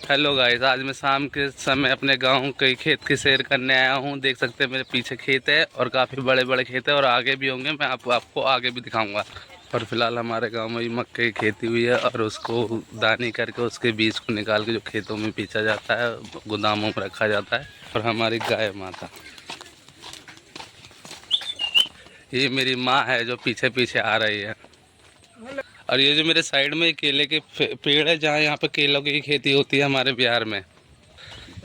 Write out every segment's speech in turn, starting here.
Hello guys, आज मैं शाम के समय अपने गांव के खेत की सैर करने आया हूं। देख सकते हैं मेरे पीछे खेत है और काफ़ी बड़े बड़े खेत है और आगे भी होंगे। मैं आपको आगे भी दिखाऊंगा। और फिलहाल हमारे गांव में भी मक्के की खेती हुई है और उसको दानी करके उसके बीज को निकाल के जो खेतों में बेचा जाता है, गोदामों में रखा जाता है। और हमारी गाय माता, ये मेरी माँ है जो पीछे पीछे आ रही है। और ये जो मेरे साइड में केले के पेड़ है, जहाँ यहाँ पे केलों की खेती होती है हमारे बिहार में।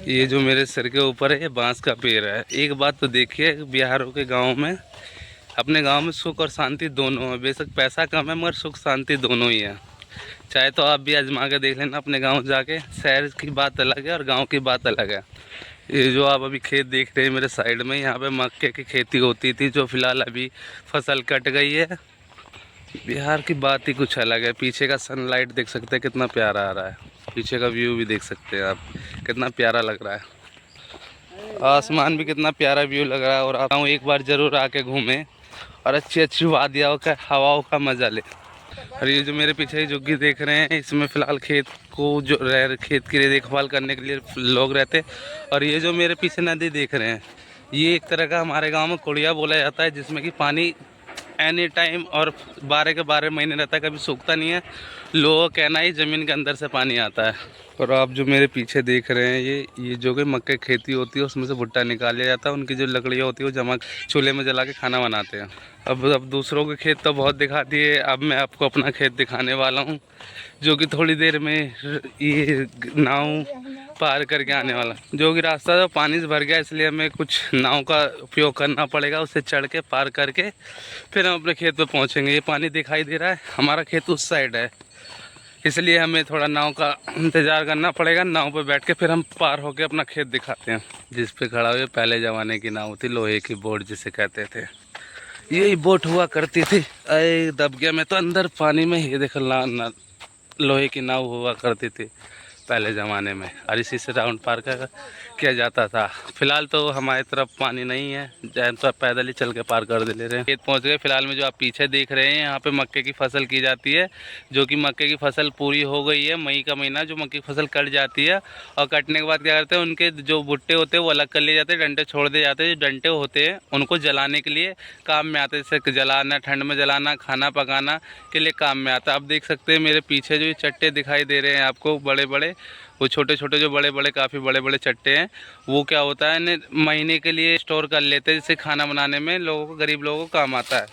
ये जो मेरे सिर के ऊपर है, ये बांस का पेड़ है। एक बात तो देखिए, बिहारों के गांव में, अपने गांव में सुख और शांति दोनों है। बेशक पैसा कम है मगर सुख शांति दोनों ही है। चाहे तो आप भी आजमा के देख लेना अपने गांव जाके। शहर की बात अलग है और गांव की बात अलग है। ये जो आप अभी खेत देख रहे हैं मेरे साइड में, यहाँ पे मक्के की खेती होती थी, जो फिलहाल अभी फसल कट गई है। बिहार की बात ही कुछ अलग है। पीछे का सनलाइट देख सकते हैं कितना प्यारा आ रहा है। पीछे का व्यू भी देख सकते हैं आप, कितना प्यारा लग रहा है। आसमान भी कितना प्यारा व्यू लग रहा है। और आता हूँ, एक बार ज़रूर आके घूमें और अच्छी अच्छी वादियाँ का, हवाओं का मज़ा ले। और ये जो मेरे पीछे झुग्गी देख रहे हैं, इसमें फ़िलहाल खेत को जो खेत की देखभाल करने के लिए लोग रहते हैं। और ये जो मेरे पीछे नदी देख रहे हैं, ये एक तरह का हमारे गांव में कुड़िया बोला जाता है, जिसमें कि पानी एनी टाइम और 12 के 12 महीने रहता है, कभी सूखता नहीं है। लोगों का कहना ही ज़मीन के अंदर से पानी आता है। और आप जो मेरे पीछे देख रहे हैं, ये जो कि मक्के की खेती होती है, उसमें से भुट्टा निकाल लिया जाता है। उनकी जो लकड़ियाँ होती है वो जमा चूल्हे में जला के खाना बनाते हैं। अब दूसरों के खेत तो बहुत दिखा दिए, अब मैं आपको अपना खेत दिखाने वाला हूँ, जो कि थोड़ी देर में ये नाव पार करके आने वाला। जो कि रास्ता तो पानी से भर गया, इसलिए हमें कुछ नाव का उपयोग करना पड़ेगा। उससे चढ़ के पार करके फिर हम अपने खेत पे पहुंचेंगे। ये पानी दिखाई दे रहा है, हमारा खेत उस साइड है, इसलिए हमें थोड़ा नाव का इंतज़ार करना पड़ेगा। नाव पे बैठ के फिर हम पार होके अपना खेत दिखाते हैं। जिस पे खड़ा हुए पहले ज़माने की नाव थी, लोहे की बोट जिसे कहते थे। यही बोट हुआ करती थी। अरे दब गया मैं तो अंदर पानी में। ये देख लोहे की नाव हुआ करती थी पहले ज़माने में, और इसी से राउंड पार किया जाता था। फिलहाल तो हमारी तरफ पानी नहीं है, जैन तो पैदल ही चल के पार कर दे ले रहे हैं। खेत पहुंच गए। फिलहाल में जो आप पीछे देख रहे हैं, यहाँ पे मक्के की फसल की जाती है, जो कि मक्के की फसल पूरी हो गई है। मई का महीना जो मक्के की फसल कट जाती है, और कटने के बाद क्या करते हैं, उनके जो भुट्टे होते हैं वो अलग कर लिए जाते हैं, डंडे छोड़ दिए जाते हैं। जो डंडे होते हैं उनको जलाने के लिए काम में आते हैं, जैसे जलाना, ठंड में जलाना, खाना पकाना के लिए काम में आता है। आप देख सकते हैं मेरे पीछे जो ये चट्टे दिखाई दे रहे हैं आपको, बड़े बड़े, वो छोटे छोटे जो बड़े बड़े, काफ़ी बड़े बड़े चट्टे हैं, वो क्या होता है, इन्हें महीने के लिए स्टोर कर लेते हैं, जिससे खाना बनाने में लोगों को, गरीब लोगों को काम आता है।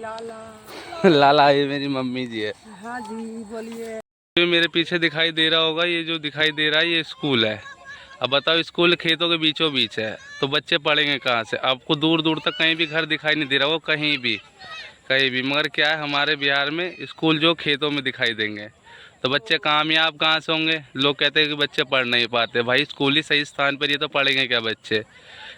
लाला लाला ये मेरी मम्मी जी है। हाँ जी बोलिए। जो मेरे पीछे दिखाई दे रहा होगा, ये जो दिखाई दे रहा है, ये स्कूल है। अब बताओ, स्कूल खेतों के बीचों बीच है, तो बच्चे पढ़ेंगे कहाँ से? आपको दूर दूर तक कहीं भी घर दिखाई नहीं दे रहा, वो कहीं भी कहीं भी। मगर क्या है, हमारे बिहार में स्कूल जो खेतों में दिखाई देंगे, तो बच्चे कामयाब कहाँ से होंगे? लोग कहते हैं कि बच्चे पढ़ नहीं पाते। भाई स्कूल ही सही स्थान पर, ये तो पढ़ेंगे क्या बच्चे?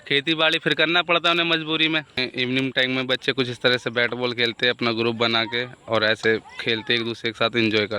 खेती बाड़ी फिर करना पड़ता है उन्हें मजबूरी में। इवनिंग टाइम में बच्चे कुछ इस तरह से बैट बॉल खेलते हैं अपना ग्रुप बना के, और ऐसे खेलते एक दूसरे के साथ एंजॉय करते हैं।